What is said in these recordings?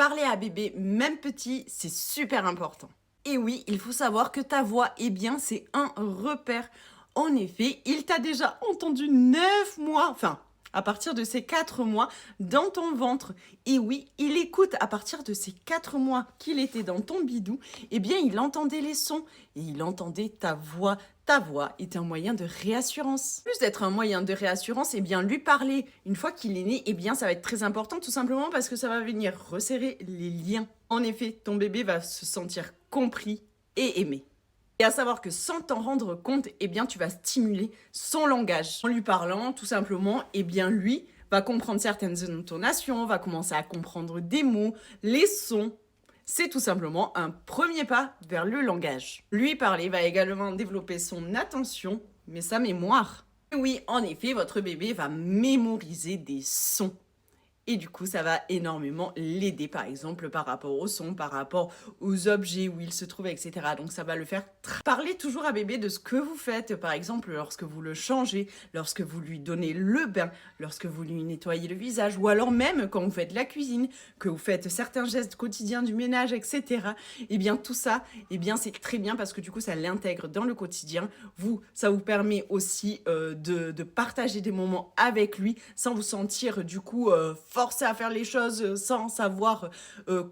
Parler à bébé, même petit, c'est super important. Et oui, il faut savoir que ta voix, eh bien, c'est un repère. En effet, il t'a déjà entendu 9 mois, enfin, à partir de ces 4 mois, dans ton ventre. Et oui, il écoute à partir de ces 4 mois qu'il était dans ton bidou, eh bien, il entendait les sons et il entendait ta voix. Ta voix est un moyen de réassurance. Plus d'être un moyen de réassurance, eh bien, lui parler une fois qu'il est né, eh bien, ça va être très important, tout simplement parce que ça va venir resserrer les liens. En effet, ton bébé va se sentir compris et aimé. Et à savoir que sans t'en rendre compte, eh bien, tu vas stimuler son langage. En lui parlant, tout simplement, eh bien, lui va comprendre certaines intonations, va commencer à comprendre des mots, les sons. C'est tout simplement un premier pas vers le langage. Lui parler va également développer son attention, mais sa mémoire. Et oui, en effet, votre bébé va mémoriser des sons. Et du coup, ça va énormément l'aider, par exemple, par rapport au son, par rapport aux objets où il se trouve, etc. Donc, ça va le faire parler toujours à bébé de ce que vous faites, par exemple, lorsque vous le changez, lorsque vous lui donnez le bain, lorsque vous lui nettoyez le visage, ou alors même quand vous faites la cuisine, que vous faites certains gestes quotidiens du ménage, etc. Eh bien, tout ça, eh bien, c'est très bien parce que du coup, ça l'intègre dans le quotidien. Ça vous permet aussi de partager des moments avec lui sans vous sentir, du coup, forcé à faire les choses sans savoir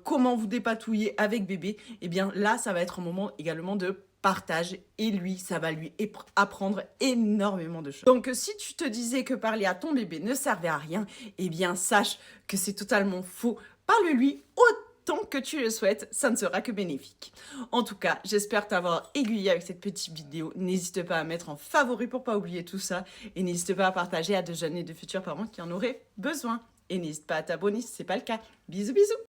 comment vous dépatouiller avec bébé. Eh bien, là, ça va être un moment également de partage et lui, ça va lui apprendre énormément de choses. Donc, si tu te disais que parler à ton bébé ne servait à rien, eh bien, sache que c'est totalement faux. Parle-lui autant que tu le souhaites, ça ne sera que bénéfique. En tout cas, j'espère t'avoir aiguillé avec cette petite vidéo. N'hésite pas à mettre en favori pour pas oublier tout ça et n'hésite pas à partager à de jeunes et de futurs parents qui en auraient besoin. Et n'hésite pas à t'abonner si ce n'est pas le cas. Bisous bisous.